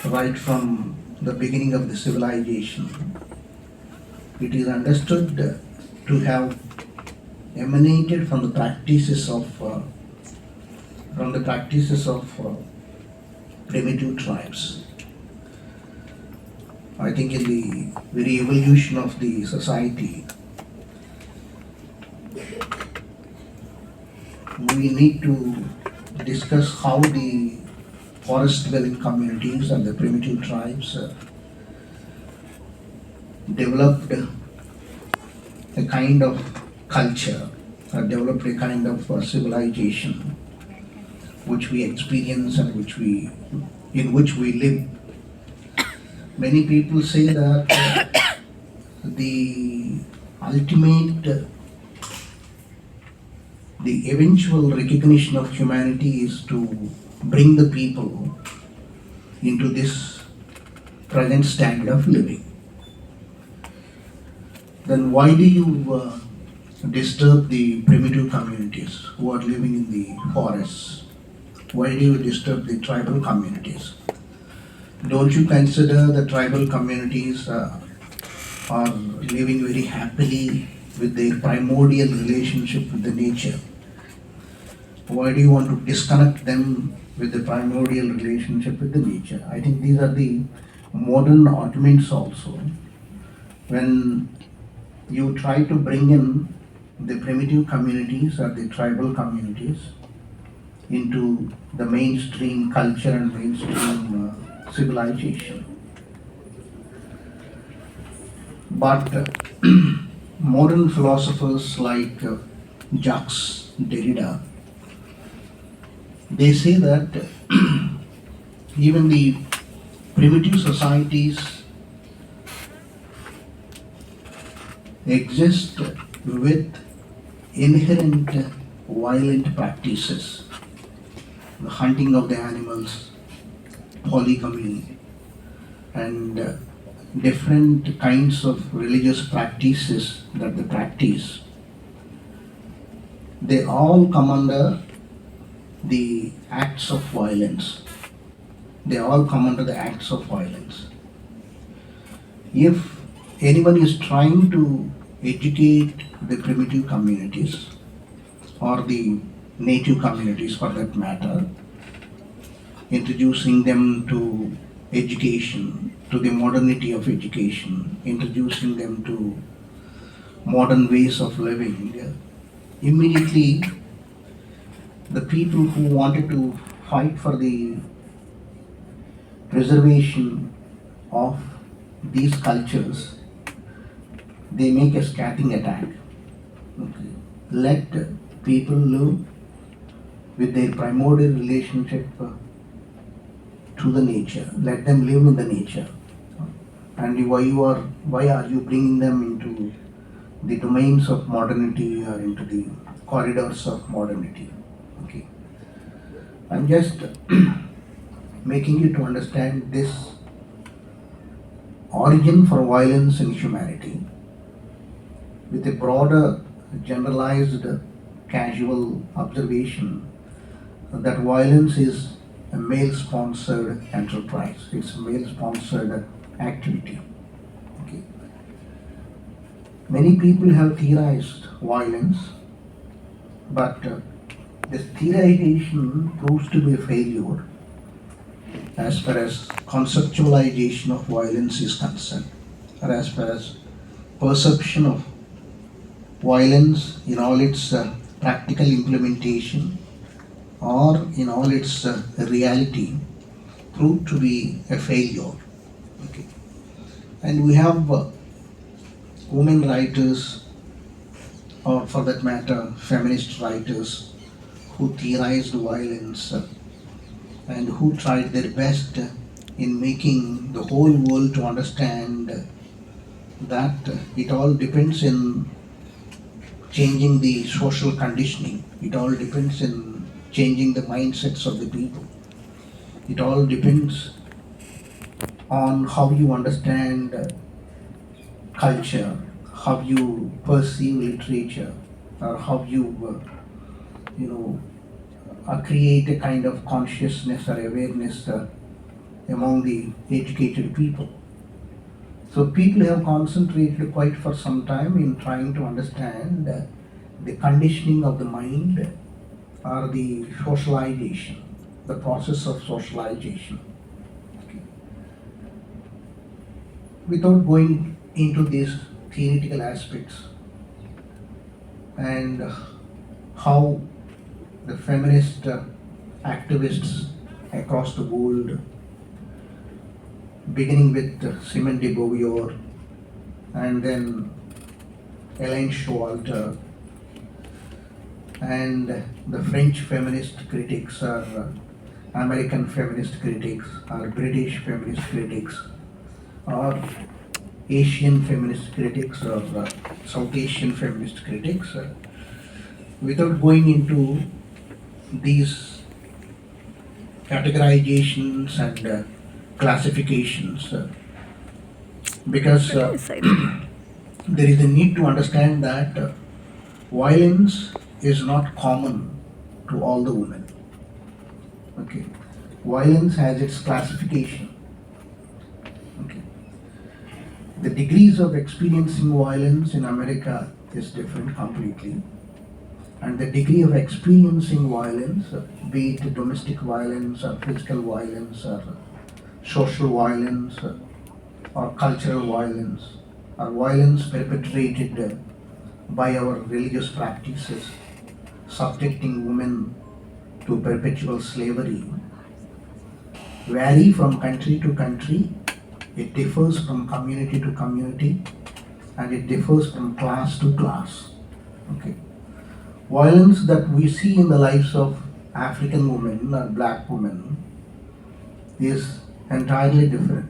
right from the beginning of the civilization. It is understood to have emanated from the practices of primitive tribes. I think in the very evolution of the society, we need to discuss how the forest dwelling communities and the primitive tribes developed a kind of culture, developed a kind of civilization which we experience and in which we live. Many people say that the ultimate, the eventual recognition of humanity is to bring the people into this present standard of living. Then why do you disturb the primitive communities who are living in the forests? Why do you disturb the tribal communities? Don't you consider the tribal communities are living very happily with their primordial relationship with the nature? Why do you want to disconnect them with the primordial relationship with the nature? I think these are the modern arguments also. When you try to bring in the primitive communities or the tribal communities into the mainstream culture and mainstream civilization. But modern philosophers like Jacques Derrida, they say that even the primitive societies exist with inherent violent practices, the hunting of the animals, polygamy, and different kinds of religious practices that they practice. They all come under the acts of violence. They all come under the acts of violence. If anyone is trying to educate the primitive communities or the native communities for that matter, introducing them to education, to the modernity of education, introducing them to modern ways of living, immediately the people who wanted to fight for the preservation of these cultures, they make a scattering attack. Okay. Let people live with their primordial relationship to the nature. Let them live in the nature. And why are you bringing them into the domains of modernity or into the corridors of modernity? Okay. I'm just making you to understand this origin for violence in humanity with a broader, generalized, casual observation that violence is a male-sponsored enterprise. It's a male-sponsored activity. Okay. Many people have theorized violence, but this theorization proves to be a failure as far as conceptualization of violence is concerned, or as far as perception of violence in all its practical implementation or in all its reality proved to be a failure. Okay. And we have women writers, or for that matter, feminist writers who theorized violence and who tried their best in making the whole world to understand that it all depends in changing the social conditioning. It all depends in changing the mindsets of the people. It all depends on how you understand culture, how you perceive literature, or how you, create a kind of consciousness or awareness among the educated people. So people have concentrated quite for some time in trying to understand the conditioning of the mind or the socialization, the process of socialization. Okay. Without going into these theoretical aspects and how the feminist activists across the world, beginning with Simone de Beauvoir and then Elaine Showalter and the French feminist critics or American feminist critics or British feminist critics or Asian feminist critics or South Asian feminist critics, without going into these categorizations and classifications, because there is a need to understand that violence is not common to all the women. Okay, violence has its classification. Okay, the degrees of experiencing violence in America is different completely, and the degree of experiencing violence, be it domestic violence or physical violence or social violence or cultural violence or violence perpetrated by our religious practices, subjecting women to perpetual slavery, vary from country to country. It differs from community to community, and it differs from class to class. Okay. Violence that we see in the lives of African women or black women is entirely different.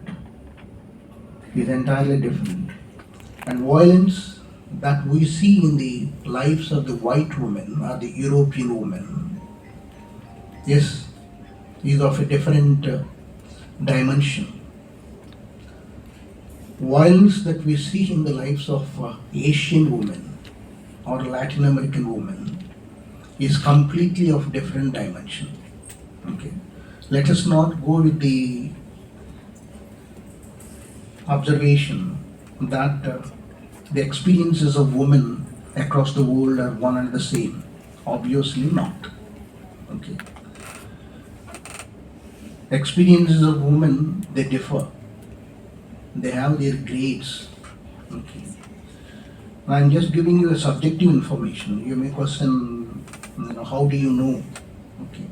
And violence that we see in the lives of the white woman or the European woman is of a different dimension. Violence that we see in the lives of Asian women or Latin American women is completely of different dimension. Okay. Let us not go with the observation that the experiences of women across the world are one and the same. Obviously not. Okay. Experiences of women, they differ. They have their grades. Okay. I'm just giving you a subjective information. You may question, how do you know? Okay.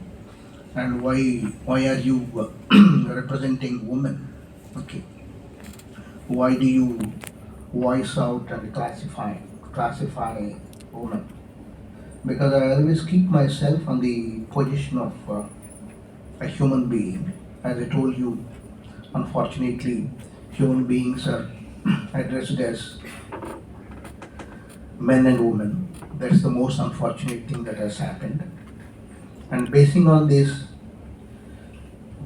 And why are you representing women? Okay. Why do you voice out and classify women? Because I always keep myself on the position of a human being. As I told you, unfortunately, human beings are addressed as men and women. That's the most unfortunate thing that has happened. And basing on this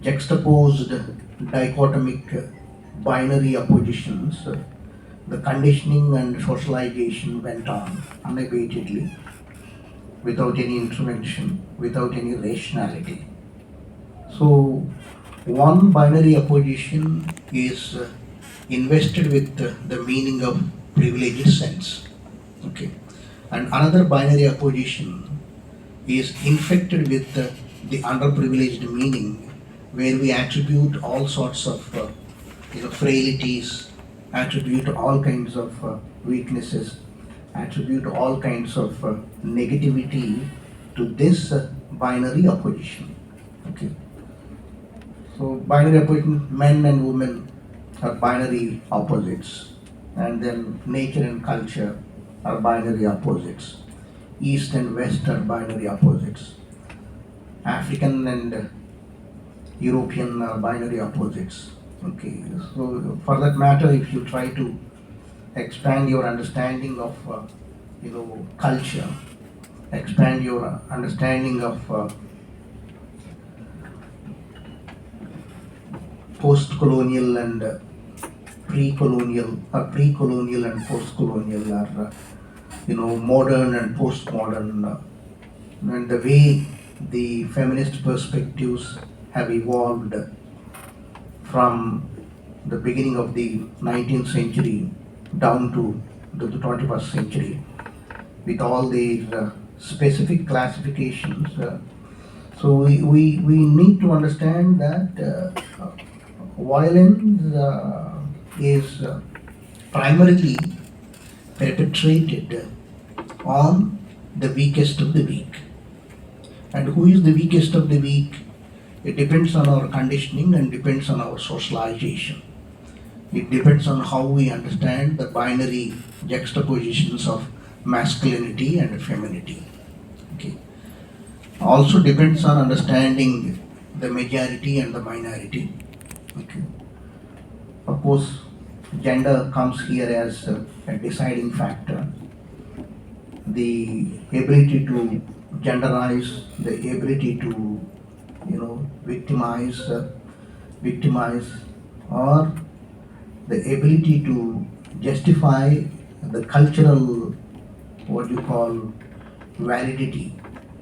juxtaposed dichotomic binary oppositions, the conditioning and socialization went on unabatedly, without any intervention, without any rationality. So one binary opposition is invested with the meaning of privileged sense. Okay. And another binary opposition is infected with the underprivileged meaning, where we attribute all sorts of frailties, attribute all kinds of weaknesses, attribute all kinds of negativity to this binary opposition. Okay. So binary opposition, men and women are binary opposites, and then nature and culture are binary opposites. East and West are binary opposites. African and European are binary opposites. Okay, so for that matter, if you try to expand your understanding of culture, expand your understanding of post-colonial and pre-colonial, or pre-colonial and post-colonial, or modern and post-modern, and the way the feminist perspectives have evolved from the beginning of the 19th century down to the 21st century with all these specific classifications. So we need to understand that violence is primarily perpetrated on the weakest of the weak. And who is the weakest of the weak? It depends on our conditioning and depends on our socialization. It depends on how we understand the binary juxtapositions of masculinity and femininity. Okay. Also depends on understanding the majority and the minority. Okay. Of course, gender comes here as a deciding factor. The ability to genderize, the ability to, victimize, or the ability to justify the cultural, what you call, validity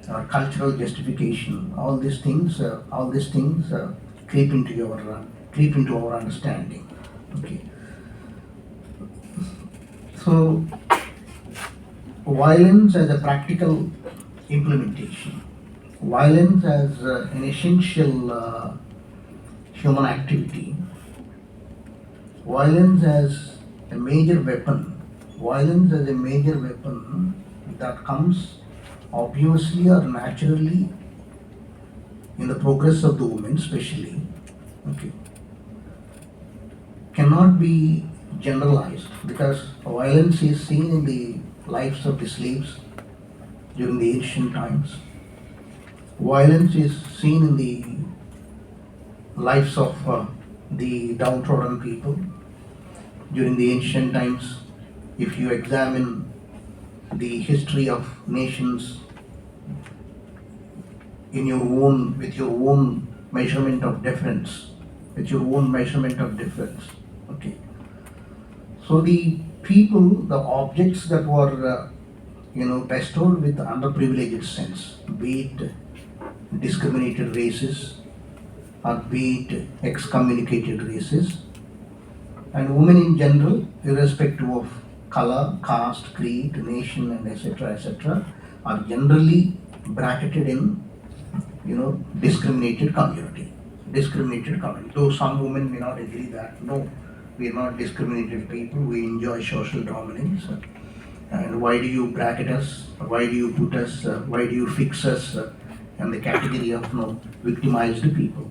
or cultural justification. All these things creep into our understanding. Okay. So violence as a practical implementation, violence as an essential human activity, violence as a major weapon, that comes obviously or naturally in the progress of the woman especially, okay, cannot be generalized because violence is seen in the lives of the slaves during the ancient times. Violence is seen in the lives of the downtrodden people during the ancient times. If you examine the history of nations with your own measurement of difference, okay. So the people, the objects that were bestowed with underprivileged sense, be it discriminated races or be it excommunicated races, and women in general, irrespective of color, caste, creed, nation, and etc., are generally bracketed in discriminated community. Though some women may not agree that no, we are not discriminated people, we enjoy social dominance. And why do you bracket us? Why do you put us? Why do you fix us in the category of victimized people?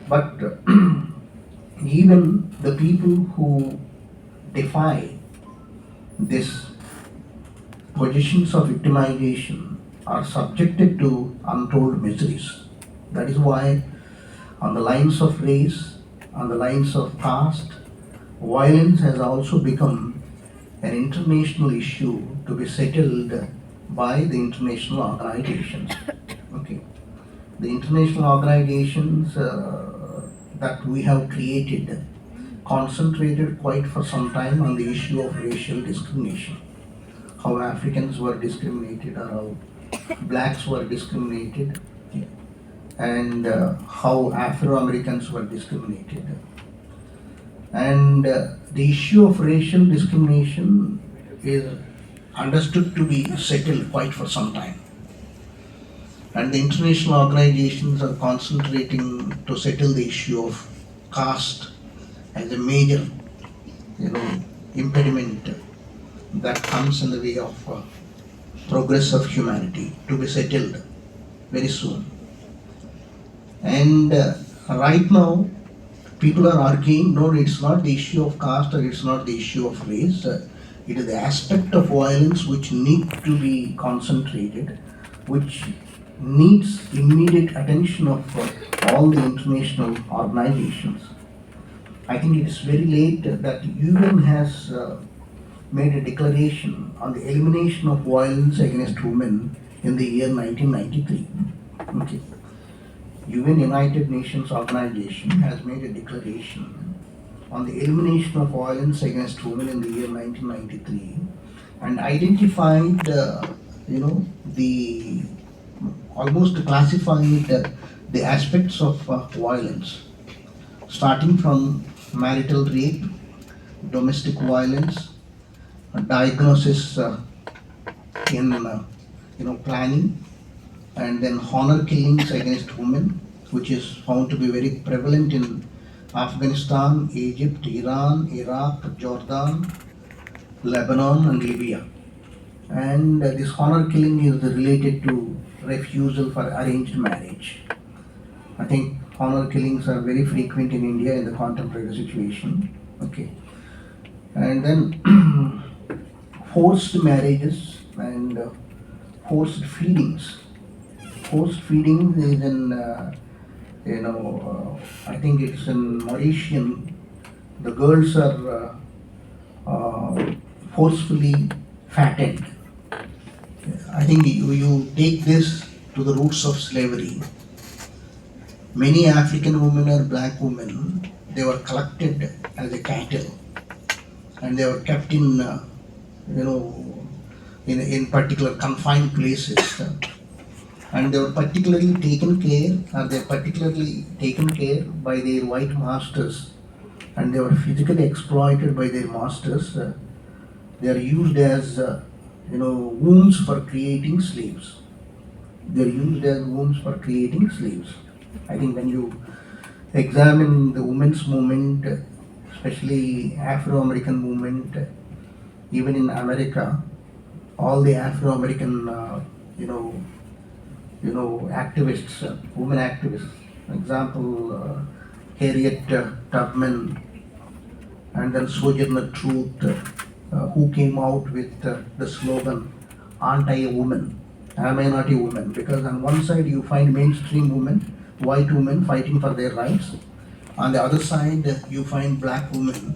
But even the people who defy this positions of victimization are subjected to untold miseries. That is why, on the lines of race, on the lines of caste, violence has also become an international issue to be settled by the international organizations. Okay. The international organizations that we have created concentrated quite for some time on the issue of racial discrimination. How Africans were discriminated or how blacks were discriminated, and how Afro-Americans were discriminated. And the issue of racial discrimination is understood to be settled quite for some time. And the international organizations are concentrating to settle the issue of caste as a major, impediment that comes in the way of progress of humanity to be settled very soon. And right now, people are arguing, no, it's not the issue of caste or it's not the issue of race. It is the aspect of violence which needs to be concentrated, which needs immediate attention of all the international organizations. I think it is very late that UN has made a declaration on the elimination of violence against women in the year 1993. Okay. UN United Nations Organization has made a declaration on the elimination of violence against women in the year 1993 and identified, the almost classified the aspects of violence, starting from marital rape, domestic violence, diagnosis in planning, and then honor killings against women, which is found to be very prevalent in Afghanistan, Egypt, Iran, Iraq, Jordan, Lebanon, and Libya. And this honor killing is related to refusal for arranged marriage. I think honor killings are very frequent in India in the contemporary situation. Okay, and then forced marriages and forced feedings. Forced feeding is in, I think it's in Mauritian. The girls are forcefully fattened. I think you take this to the roots of slavery. Many African women or black women, they were collected as a cattle, and they were kept in, in particular confined places, and they were particularly taken care, by their white masters, and they were physically exploited by their masters. They are used as, wombs for creating slaves. They are used as wombs for creating slaves. I think when you examine the women's movement, especially Afro-American movement, even in America, all the Afro-American, activists, women activists, for example, Harriet Tubman, and then Sojourner Truth, who came out with the slogan, "Aren't I a woman? Am I not a woman?" Because on one side you find mainstream women, white women fighting for their rights. On the other side, you find black women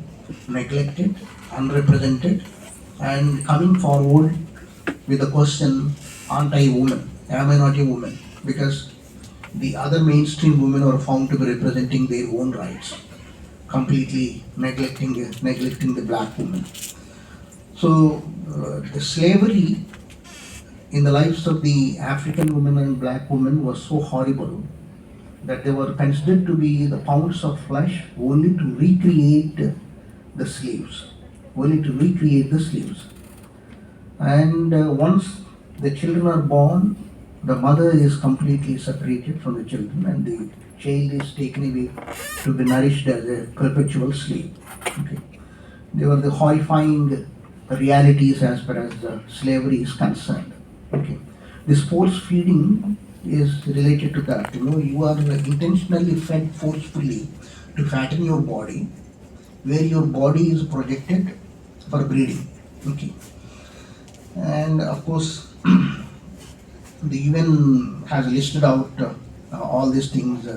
neglected, unrepresented, and coming forward with the question, "Aren't I a woman? Am I not a woman?" Because the other mainstream women are found to be representing their own rights, completely neglecting the black woman. So the slavery in the lives of the African women and black women was so horrible that they were considered to be the pounds of flesh only to recreate the slaves, And once the children are born, the mother is completely separated from the children, and the child is taken away to be nourished as a perpetual slave. Okay. They were the horrifying realities as far as slavery is concerned. Okay. This force feeding is related to that. You are intentionally fed forcefully to fatten your body, where your body is projected for breeding. Okay. And of course, the UN has listed out all these things,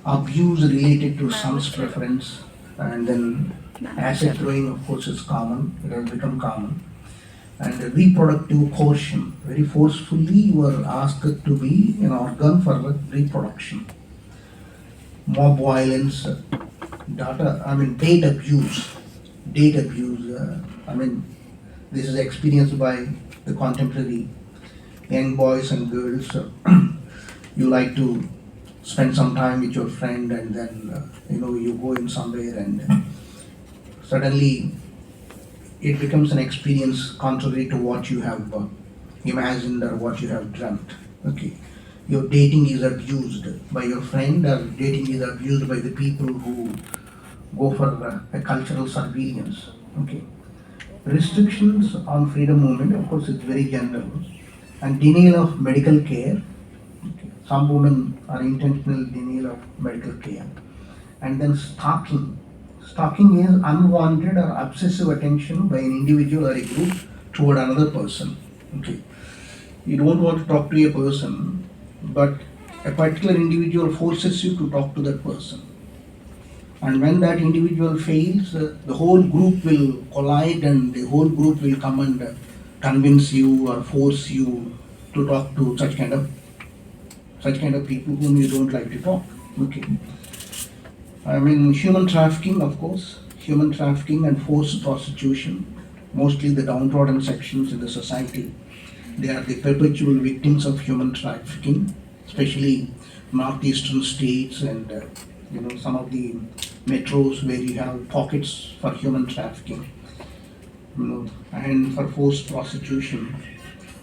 abuse related to son's preference, and then asset throwing, of course, is common, it has become common, and reproductive coercion, very forcefully you are asked to be an organ for reproduction. Mob violence, date abuse, this is experienced by the contemporary young boys and girls. You like to spend some time with your friend, and then you go in somewhere, and suddenly it becomes an experience contrary to what you have imagined or what you have dreamt. Okay, your dating is abused by your friend, or dating is abused by the people who go for a cultural surveillance. Okay, restrictions on freedom movement, of course, it's very general, and denial of medical care. Okay. Some women are intentional denial of medical care, and then stalking. Stalking is unwanted or obsessive attention by an individual or a group toward another person. Okay. You don't want to talk to a person, but a particular individual forces you to talk to that person. And when that individual fails, the whole group will collide, and the whole group will come and convince you or force you to talk to such kind of people whom you don't like to talk. Okay. Human trafficking, of course, human trafficking and forced prostitution, mostly the downtrodden sections in the society. They are the perpetual victims of human trafficking, especially northeastern states and some of the metros where you have pockets for human trafficking, and for forced prostitution.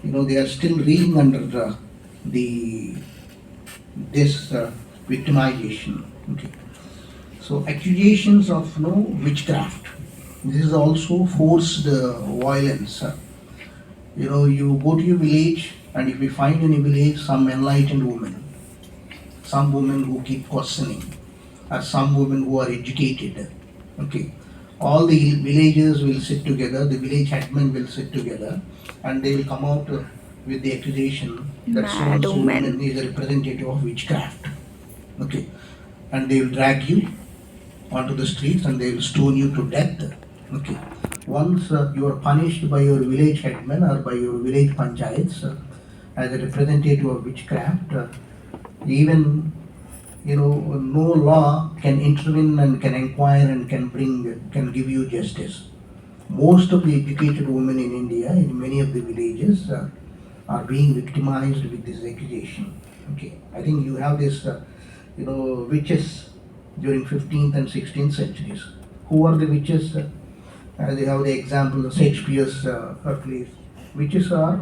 They are still reeling under the this victimization. Okay. So accusations of witchcraft. This is also forced violence. You go to your village, and if you find in a village some enlightened woman, some women who keep questioning, or some women who are educated, okay, all the villagers will sit together, the village headmen will sit together, and they will come out with the accusation that so and so woman is a representative of witchcraft. Okay, and they will drag you onto the streets and they will stone you to death. Okay, once you are punished by your village headman or by your village panchayats as a representative of witchcraft, even no law can intervene and can inquire and can give you justice. Most of the educated women in India, in many of the villages, are being victimized with this accusation. Okay, I think you have this, witches during 15th and 16th centuries. Who are the witches? They have the example of Shakespeare's Hercules. Witches are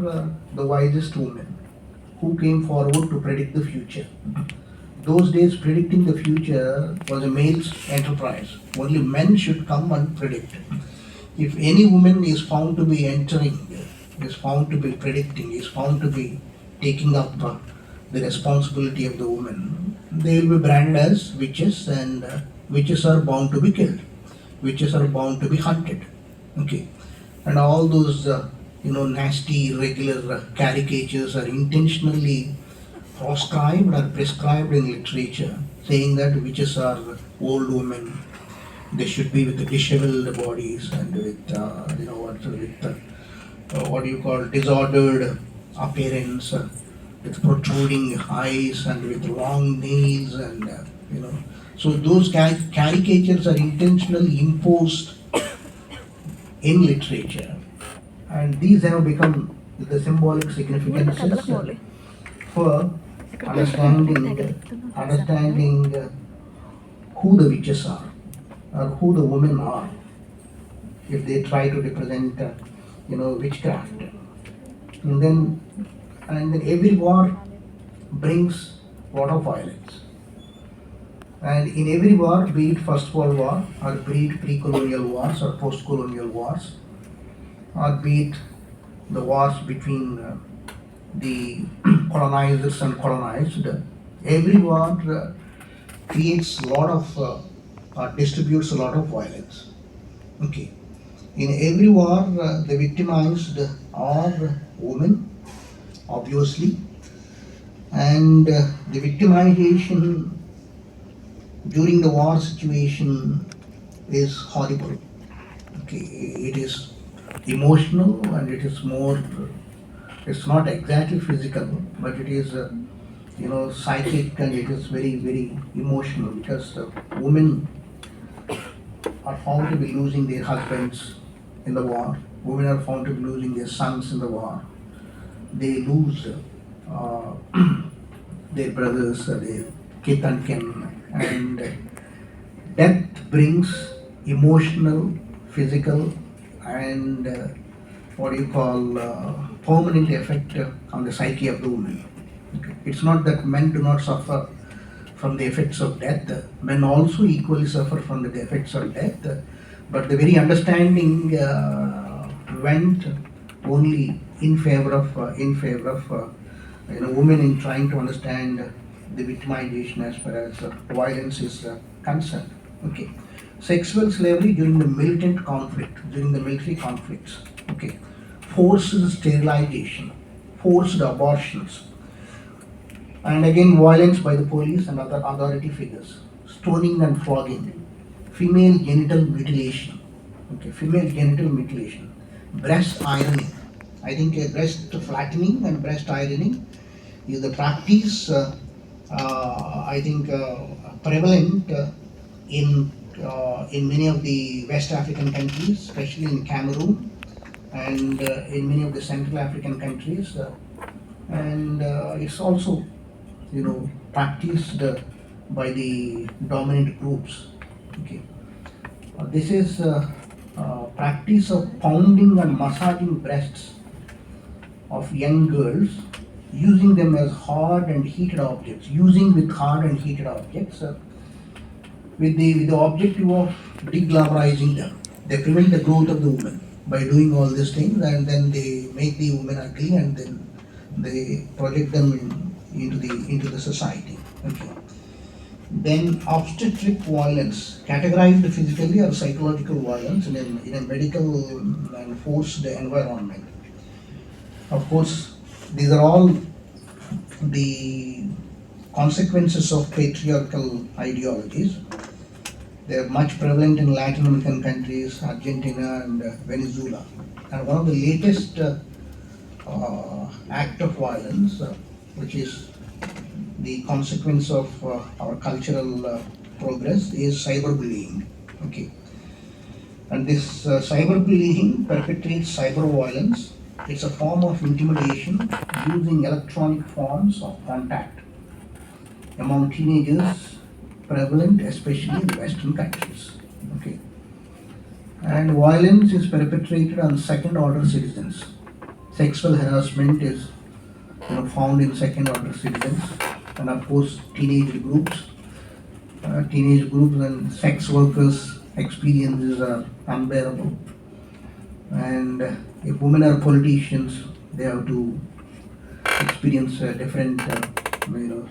the wisest women who came forward to predict the future. Those days, predicting the future was a male's enterprise. Only men should come and predict. If any woman is found to be entering, is found to be predicting, is found to be taking up the responsibility of the woman, they will be branded as witches, and witches are bound to be killed. Witches are bound to be hunted. Okay, and all those nasty irregular caricatures are intentionally proscribed or prescribed in literature, saying that witches are old women. They should be with the disheveled bodies and with what do you call disordered appearance, with protruding eyes and with long nails, and So those caricatures are intentionally imposed in literature, and these have become the symbolic significances for understanding who the witches are or who the women are if they try to represent witchcraft. And then every war brings a lot of violence. And in every war, be it First World War or be it pre-colonial wars or post-colonial wars, or be it the wars between the colonizers and colonized, every war creates a lot of, distributes a lot of violence. Okay. In every war, the victimized are women, obviously, and the victimization during the war situation is horrible. Okay, it is emotional and it is more. It's not exactly physical, but it is psychic, and it is very very emotional because women are found to be losing their husbands in the war. Women are found to be losing their sons in the war. They lose uh, their brothers, their kith and kin, and death brings emotional, physical, and permanent effect on the psyche of the woman. Okay. It's not that men do not suffer from the effects of death. Men also equally suffer from the effects of death, but the very understanding went only in favor of women in trying to understand the victimization as far as violence is concerned. Okay, sexual slavery during the militant conflict, during the military conflicts. Okay, forced sterilization, forced abortions, and again violence by the police and other authority figures, stoning and flogging, female genital mutilation. Okay, female genital mutilation, breast ironing. I think breast flattening and breast ironing is the practice. I think prevalent in many of the West African countries, especially in Cameroon and in many of the Central African countries, and it's also practiced by the dominant groups. Okay. This is practice of pounding and massaging breasts of young girls, using them as hard and heated objects, using with hard and heated objects, with the objective of deglamorizing them. They prevent the growth of the woman by doing all these things, and then they make the woman ugly, and then they project them into the society. Okay. Then obstetric violence, categorized physically or psychological violence in a medical and forced environment. Of course, these are all the consequences of patriarchal ideologies. They are much prevalent in Latin American countries, Argentina and Venezuela. And one of the latest act of violence, which is the consequence of our cultural progress, is cyberbullying. Okay, and this cyberbullying perpetrates cyber violence. It's a form of intimidation using electronic forms of contact among teenagers, prevalent especially in Western countries. Okay, and violence is perpetrated on second-order citizens. Sexual harassment is found in second-order citizens, and of course teenage groups and sex workers' experiences are unbearable. And if women are politicians, they have to experience a different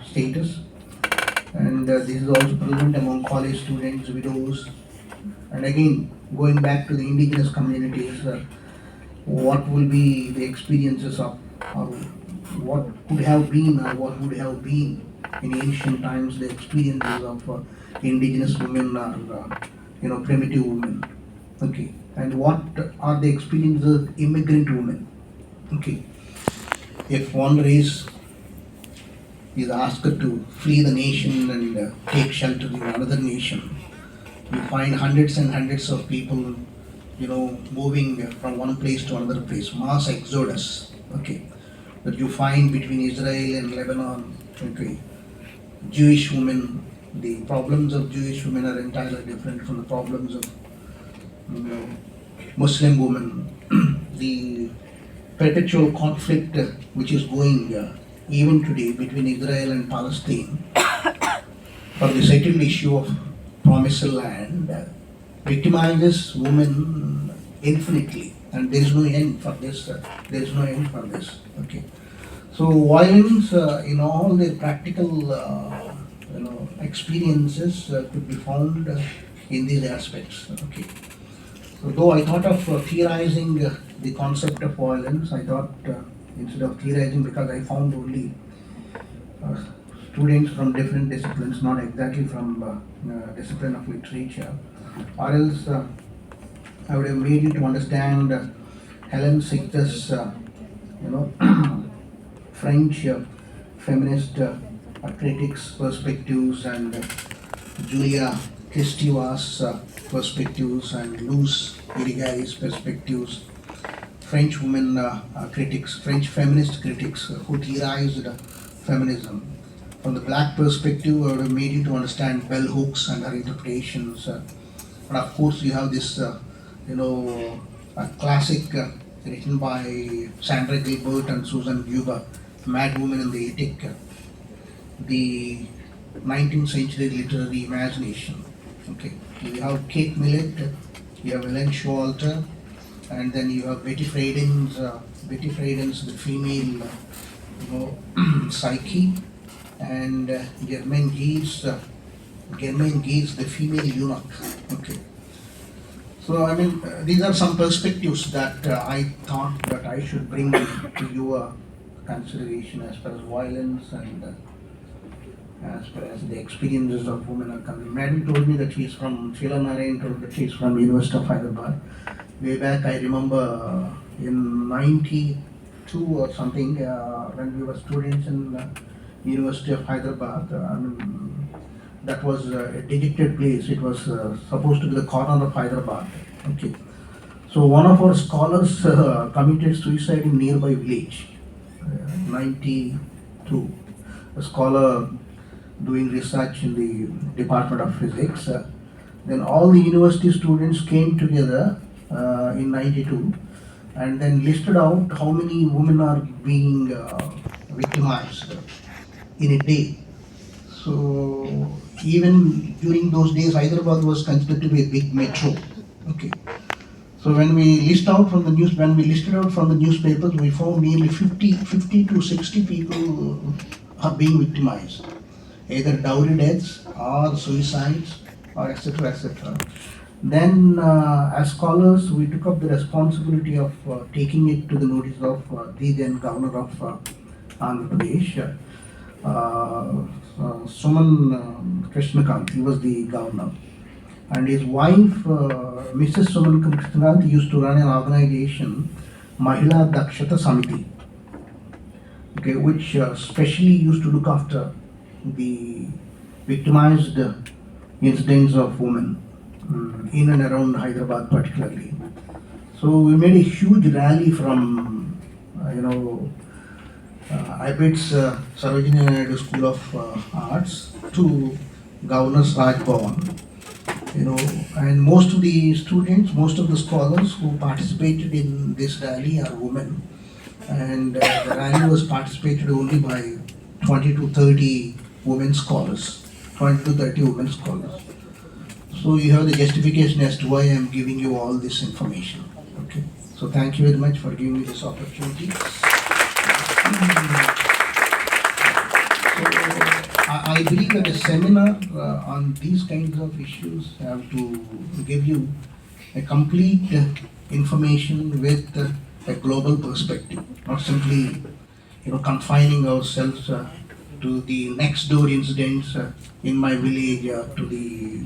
status. And this is also present among college students, widows, and again going back to the indigenous communities. What will be the experiences of, or what could have been, or what would have been in ancient times, the experiences of indigenous women or primitive women. Okay, and what are the experiences of immigrant women? Okay, if one race is asked to flee the nation and take shelter in another nation, you find hundreds and hundreds of people moving from one place to another place, mass exodus. Okay, that you find between Israel and Lebanon. Okay, Jewish women, the problems of Jewish women are entirely different from the problems of Muslim women. The perpetual conflict which is going even today between Israel and Palestine for the settled issue of promised land victimizes women infinitely, and there is no end for this. There is no end for this. Okay, so violence in all the practical experiences could be found in these aspects. Okay, so though I thought of theorizing the concept of violence, I thought instead of theorizing, because I found only uh, students from different disciplines, not exactly from discipline of literature, or else I would have made you to understand Helen Sixtus, French feminist critics' perspectives, and Julia Kristeva's perspectives, and Luz Irigary's perspectives, French women critics, French feminist critics who theorized feminism. From the black perspective, I would have made you to understand bell hooks and her interpretations. And of course, you have this, a classic written by Sandra Gilbert and Susan Buber, Mad Woman in the Attic, the 19th century literary imagination. Okay, you have Kate Millett, you have Ellen Showalter, and then you have Betty Friedan's the female, psyche, and Germaine Gee's the female eunuch. Okay, so I mean these are some perspectives that I thought that I should bring to your consideration as far as violence and as far as the experiences of women are concerned. Madam told me that Sheila Narayan told that she is from University of Hyderabad. Way back, I remember in '92 or something, when we were students in University of Hyderabad. That was a dejected place. It was supposed to be the corner of Hyderabad. Okay, so one of our scholars committed suicide in nearby village. '92, a scholar doing research in the Department of Physics. Then all the university students came together in 92 and then listed out how many women are being victimized in a day. So even during those days, Hyderabad was considered to be a big metro. Okay. So when we listed out from the newspapers, we found nearly 50 to 60 people are being victimized, either dowry deaths or suicides or etc. etc. Then, as scholars, we took up the responsibility of taking it to the notice of the then governor of Andhra Pradesh, Suman Krishnakant. He was the governor, and his wife, Mrs. Suman Krishnakant, used to run an organization, Mahila Dakshata Samiti, okay, which specially used to look after the victimized incidents of women in and around Hyderabad particularly. So we made a huge rally from, IBIT's Sarojini Naidu School of Arts to Governor's Raj Bhavan. And most of the students, most of the scholars who participated in this rally are women. And the rally was participated only by 20 to 30 women scholars. 20 to 30 women scholars. So you have the justification as to why I am giving you all this information. Okay. So thank you very much for giving me this opportunity. I believe that a seminar on these kinds of issues have to give you a complete information with a global perspective, not simply confining ourselves to the next door incidents in my village, to the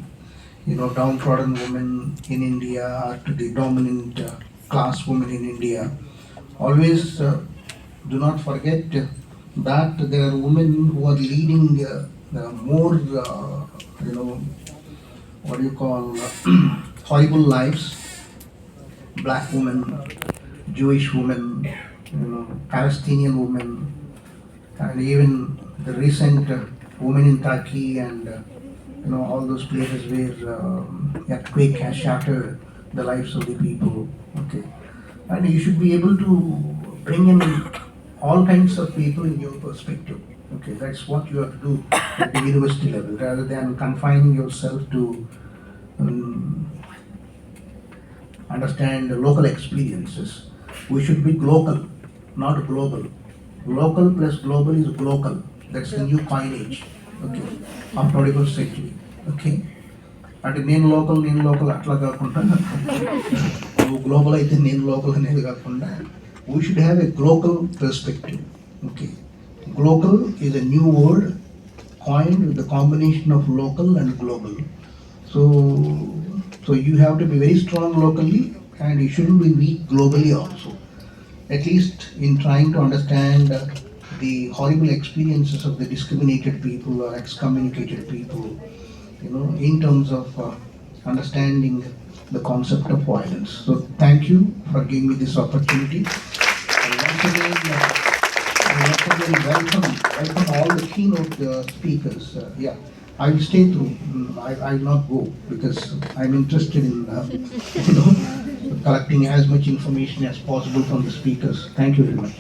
downtrodden women in India, or to the dominant class women in India. Always do not forget that there are women who are leading more, what do you call, horrible lives. Black women, Jewish women, Palestinian women, and even the recent women in Turkey and all those places where earthquake has shattered the lives of the people. Okay, and you should be able to bring in all kinds of people in your perspective. Okay, that's what you have to do at the university level, rather than confining yourself to understand the local experiences. We should be local, not global. Local plus global is global. That's the new coinage, okay, of 21st century. Okay, అంటే నేను local అట్లా కాకుండా నువ్వు global అయితే నేను local అనేది కాకుండా we should have a global perspective. Okay, global is a new word coined with the combination of local and global. So you have to be very strong locally and you shouldn't be weak globally also. At least in trying to understand the horrible experiences of the discriminated people or excommunicated people, in terms of understanding the concept of violence. So thank you for giving me this opportunity. And once again, welcome all the keynote speakers. I will stay through. I will not go because I'm interested in collecting as much information as possible from the speakers. Thank you very much.